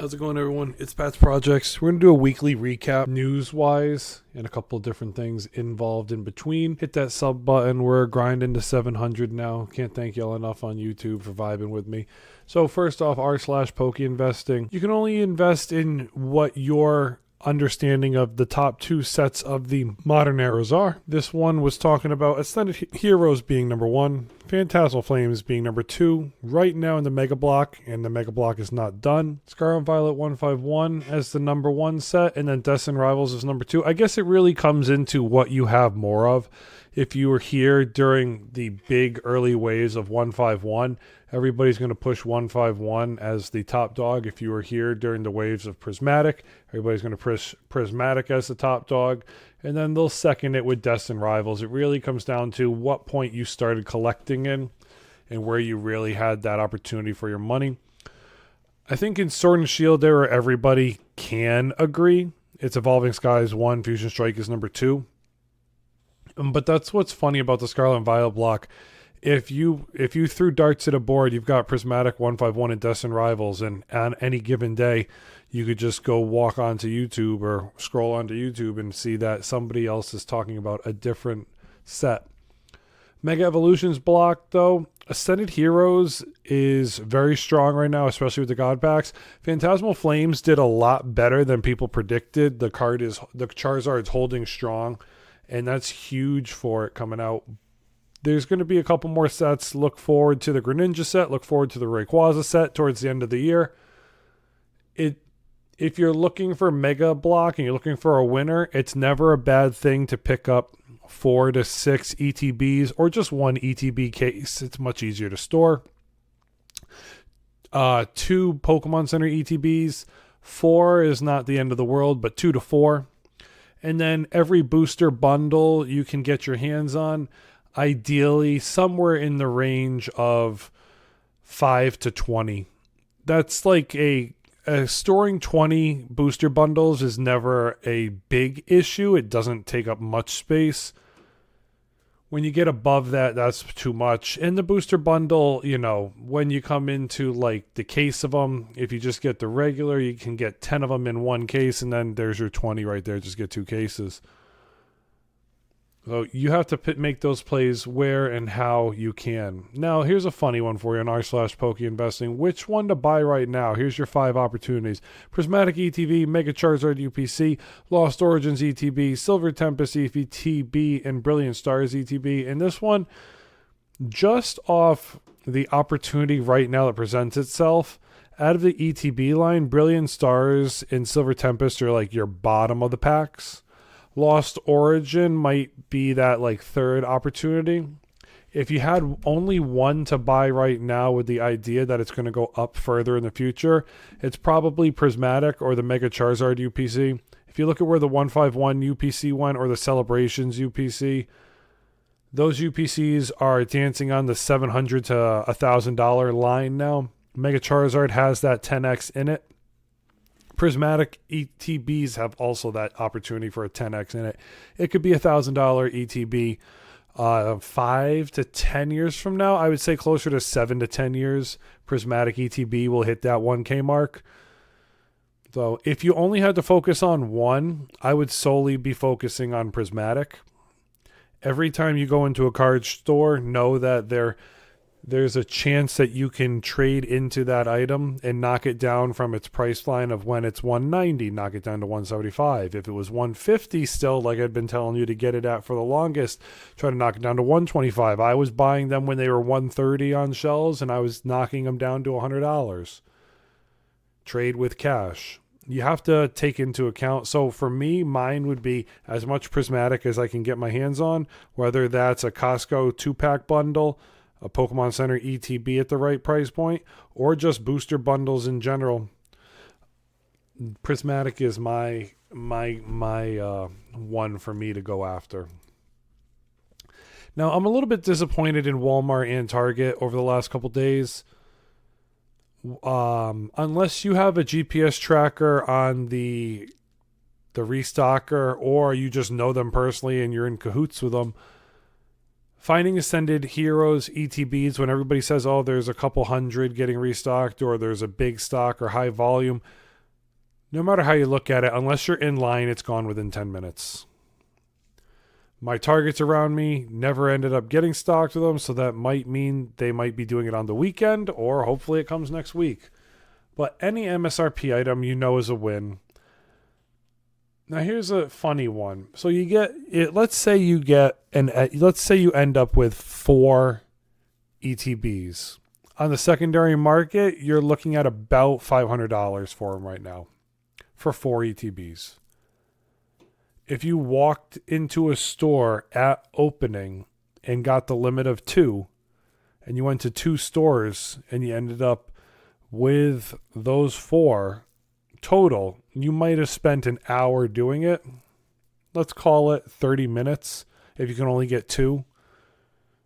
How's it going, everyone? It's Pat's Projects. We're going to do a weekly recap news-wise and a couple of different things involved in between. Hit that sub button. We're grinding to 700 now. Can't thank y'all enough on YouTube for vibing with me. So first off, r/Poke Investing. You can only invest in what your understanding of the top two sets of the modern eras are. This one was talking about Ascended Heroes being number one, Phantasmal Flames being number two, right now in the Mega Block, and the Mega Block is not done. Scarlet Violet 151 as the number one set, and then Destined Rivals is number two. I guess it really comes into what you have more of. If you were here during the big early waves of 151, everybody's going to push 151 as the top dog. If you were here during the waves of Prismatic, everybody's going to push Prismatic as the top dog. And then they'll second it with Destined Rivals. It really comes down to what point you started collecting in and where you really had that opportunity for your money. I think in Sword and Shield era, everybody can agree. It's Evolving Skies 1, Fusion Strike is number 2. But that's what's funny about the Scarlet and Violet block. If you threw darts at a board, you've got Prismatic 151 and Destined Rivals, and on any given day, you could just go walk onto YouTube or scroll onto YouTube and see that somebody else is talking about a different set. Mega Evolutions block, though, Ascended Heroes is very strong right now, especially with the God packs. Phantasmal Flames did a lot better than people predicted. The Charizard's holding strong, and that's huge for it coming out. There's going to be a couple more sets. Look forward to the Greninja set. Look forward to the Rayquaza set towards the end of the year. If you're looking for Mega Block and you're looking for a winner, it's never a bad thing to pick up 4 to 6 ETBs or just one ETB case. It's much easier to store. 2 Pokemon Center ETBs. 4 is not the end of the world, but 2 to 4. And then every booster bundle you can get your hands on, ideally somewhere in the range of 5 to 20. That's like storing 20 booster bundles is never a big issue. It doesn't take up much space. When you get above that, that's too much. In the booster bundle, when you come into like the case of them, if you just get the regular, you can get 10 of them in one case, and then there's your 20 right there. Just get 2 cases. So you have to make those plays where and how you can. Now, here's a funny one for you on r/Poke Investing. Which one to buy right now? Here's your 5 opportunities. Prismatic ETB, Mega Charizard UPC, Lost Origins ETB, Silver Tempest ETB, and Brilliant Stars ETB. And this one, just off the opportunity right now that presents itself, out of the ETB line, Brilliant Stars and Silver Tempest are like your bottom of the packs. Lost Origin might be that like third opportunity. If you had only one to buy right now with the idea that it's going to go up further in the future, it's probably Prismatic or the Mega Charizard UPC. If you look at where the 151 UPC went or the Celebrations UPC, those UPCs are dancing on the $700 to $1,000 line now. Mega Charizard has that 10x in it. Prismatic ETBs have also that opportunity for a 10x in it. It could be $1,000 ETB 5 to 10 years from now. I would say closer to 7 to 10 years. Prismatic ETB will hit that 1K mark. So if you only had to focus on one, I would solely be focusing on Prismatic. Every time you go into a card store, know that there's a chance that you can trade into that item and knock it down from its price line of when it's 190, knock it down to 175. If it was 150 still, like I'd been telling you to get it at for the longest, try to knock it down to 125. I was buying them when they were 130 on shelves, and I was knocking them down to $100. Trade with cash. You have to take into account. So for me, mine would be as much Prismatic as I can get my hands on, whether that's a Costco 2-pack bundle, a Pokemon Center ETB at the right price point, or just booster bundles in general. Prismatic is my one for me to go after. Now, I'm a little bit disappointed in Walmart and Target over the last couple days. Unless you have a GPS tracker on the restocker, or you just know them personally and you're in cahoots with them, finding Ascended Heroes ETBs when everybody says, oh, there's a couple hundred getting restocked or there's a big stock or high volume, No matter how you look at it, unless you're in line, it's gone within 10 minutes. My targets around me never ended up getting stocked with them, so that might mean they might be doing it on the weekend, or hopefully it comes next week. But any MSRP item you know is a win. Now here's a funny one. So you get it. Let's say you end up with 4 ETBs. On the secondary market, you're looking at about $500 for them right now for 4 ETBs. If you walked into a store at opening and got the limit of 2, and you went to 2 stores and you ended up with those 4 total, you might have spent an hour doing it. Let's call it 30 minutes if you can only get 2.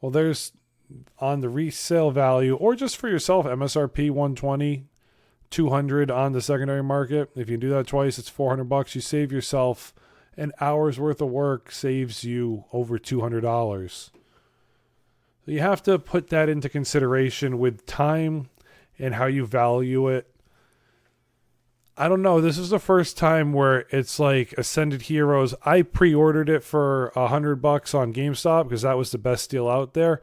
Well, there's on the resale value, or just for yourself, MSRP 120, 200 on the secondary market. If you do that twice, it's $400. You save yourself an hour's worth of work, saves you over $200. So you have to put that into consideration with time and how you value it. I don't know. This is the first time where it's like Ascended Heroes. I pre-ordered it for $100 on GameStop because that was the best deal out there.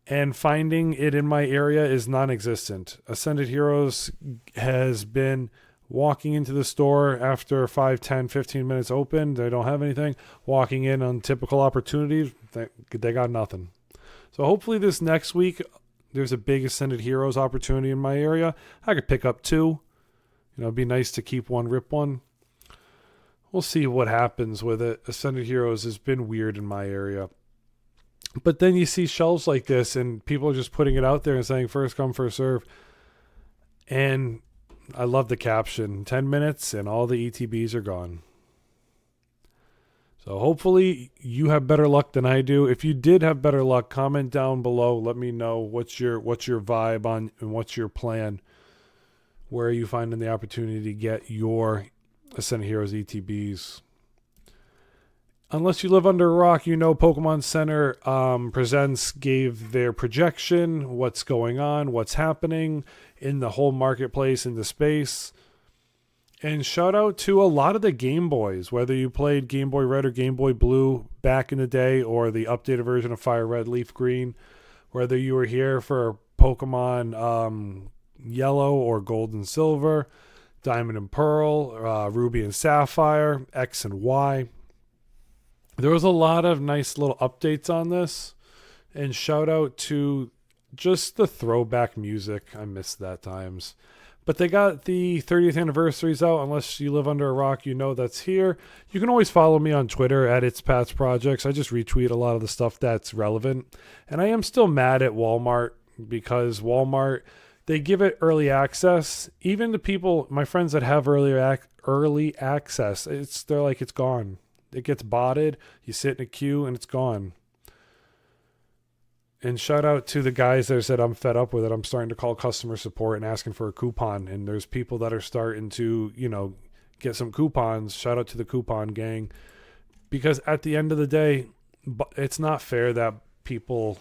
And finding it in my area is non-existent. Ascended Heroes has been walking into the store after 5, 10, 15 minutes open. They don't have anything. Walking in on typical opportunities, they got nothing. So hopefully this next week, there's a big Ascended Heroes opportunity in my area. I could pick up 2. It'd be nice to keep one, rip one. We'll see what happens with it. Ascended Heroes has been weird in my area. But then you see shelves like this and people are just putting it out there and saying first come, first serve. And I love the caption. 10 minutes and all the ETBs are gone. So hopefully you have better luck than I do. If you did have better luck, comment down below. Let me know what's your vibe on and what's your plan. Where are you finding the opportunity to get your Ascended Heroes ETBs? Unless you live under a rock, you know Pokemon Center Presents gave their projection, what's going on, what's happening in the whole marketplace, in the space. And shout out to a lot of the Game Boys, whether you played Game Boy Red or Game Boy Blue back in the day, or the updated version of Fire Red, Leaf Green, whether you were here for Pokemon Yellow or Gold and Silver, Diamond and Pearl, Ruby and Sapphire, X and Y. There was a lot of nice little updates on this, and shout out to just the throwback music. I miss that times. But they got the 30th anniversaries out. Unless you live under a rock, you know that's here. You can always follow me on Twitter at It's Pat's Projects. I just retweet a lot of the stuff that's relevant. And I am still mad at Walmart because Walmart, they give it early access. Even the people, my friends that have early access, they're like, it's gone. It gets botted. You sit in a queue and it's gone. And shout out to the guys that said, I'm fed up with it. I'm starting to call customer support and asking for a coupon. And there's people that are starting to, get some coupons. Shout out to the coupon gang. Because at the end of the day, it's not fair that people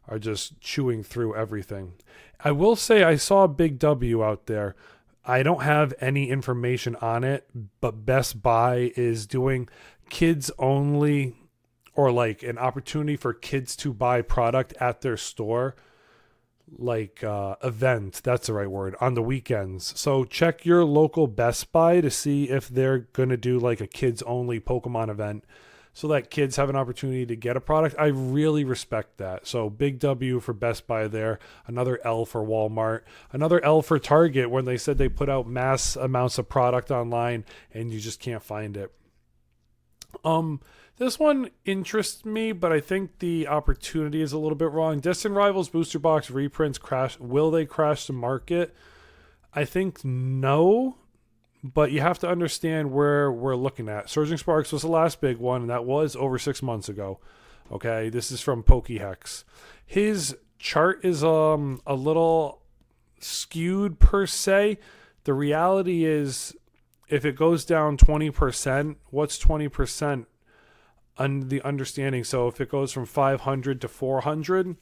are just chewing through everything. I will say I saw a big W out there. I don't have any information on it, but Best Buy is doing kids only, or like an opportunity for kids to buy product at their store, like event, that's the right word, on the weekends. So check your local Best Buy to see if they're going to do like a kids only Pokemon event so that kids have an opportunity to get a product. I really respect that. So big W for Best Buy there. Another L for Walmart. Another L for Target when they said they put out mass amounts of product online and you just can't find it. This one interests me, but I think the opportunity is a little bit wrong. Distant Rivals Booster Box reprints crash. Will they crash the market? I think no, but you have to understand where we're looking at. Surging Sparks was the last big one, and that was over 6 months ago. Okay, this is from Pokehex. His chart is a little skewed per se. The reality is, if it goes down 20%, what's 20%? The understanding. So if it goes from 500 to 400,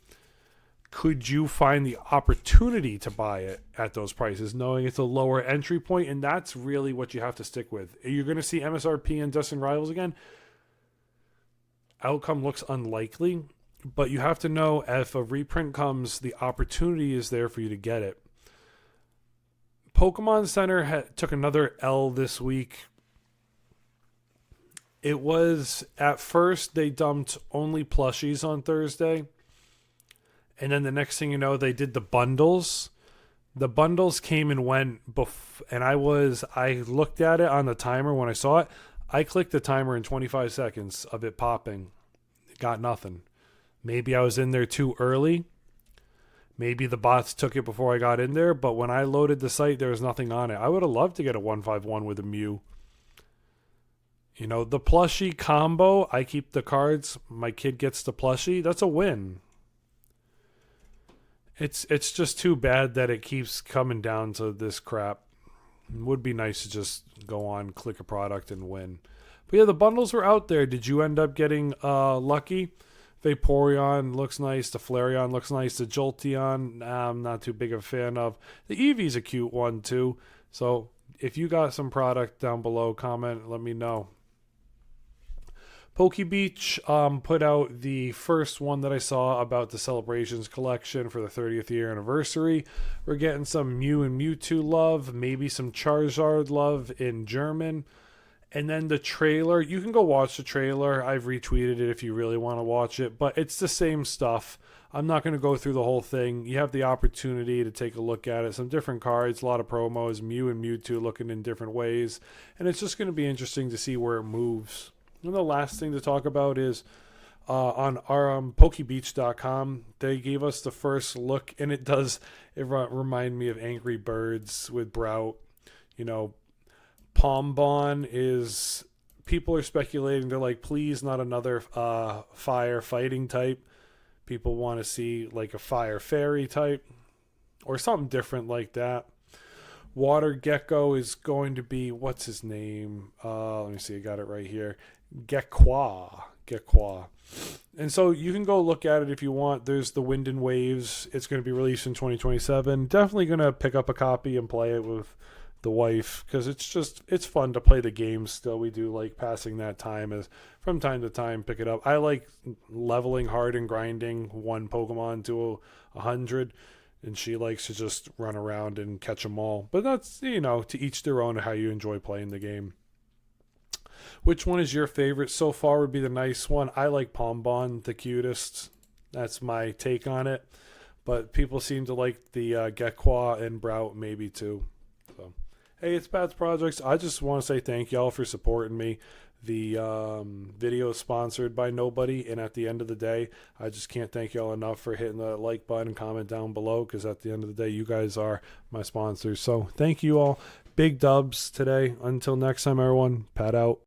could you find the opportunity to buy it at those prices, knowing it's a lower entry point? And that's really what you have to stick with. You're going to see MSRP and Dustin Rivals again. Outcome looks unlikely, but you have to know if a reprint comes, the opportunity is there for you to get it. Pokemon Center took another L this week. It was, at first, they dumped only plushies on Thursday. And then the next thing you know, they did the bundles. The bundles came and went, and I looked at it on the timer when I saw it. I clicked the timer in 25 seconds of it popping. Got nothing. Maybe I was in there too early. Maybe the bots took it before I got in there, but when I loaded the site, there was nothing on it. I would have loved to get a 151 with a Mew. You know, the plushie combo, I keep the cards, my kid gets the plushie, that's a win. It's just too bad that it keeps coming down to this crap. It would be nice to just go on, click a product, and win. But yeah, the bundles were out there. Did you end up getting lucky? Vaporeon looks nice. The Flareon looks nice. The Jolteon, I'm not too big of a fan of. The Eevee's a cute one too. So if you got some product down below, comment, let me know. PokeBeach put out the first one that I saw about the Celebrations collection for the 30th year anniversary. We're getting some Mew and Mewtwo love, maybe some Charizard love in German. And then the trailer, you can go watch the trailer. I've retweeted it if you really want to watch it, but it's the same stuff. I'm not going to go through the whole thing. You have the opportunity to take a look at it. Some different cards, a lot of promos, Mew and Mewtwo looking in different ways. And it's just going to be interesting to see where it moves. And the last thing to talk about is on our Pokebeach.com, they gave us the first look, and it remind me of Angry Birds with Brout. You know, Pombon is, people are speculating, they're like, please not another fire fighting type. People want to see like a fire fairy type or something different like that. Water Gecko is going to be, what's his name? Let me see, I got it right here. Gekwa. And so you can go look at it if you want. There's the Wind and Waves. It's going to be released in 2027. Definitely going to pick up a copy and play it with the wife, because it's fun to play the game still. We do like passing that time, as from time to time pick it up. I like leveling hard and grinding one Pokemon to 100, and she likes to just run around and catch them all. But that's, you know, to each their own how you enjoy playing the game. Which one is your favorite so far would be the nice one. I like Pombon the cutest. That's my take on it. But people seem to like the Gekwa and Brout maybe too. So, hey, it's Pat's Projects. I just want to say thank y'all for supporting me. The video is sponsored by nobody, and at the end of the day, I just can't thank y'all enough for hitting the like button and comment down below, because at the end of the day, you guys are my sponsors. So thank you all. Big dubs today. Until next time, everyone. Pat out.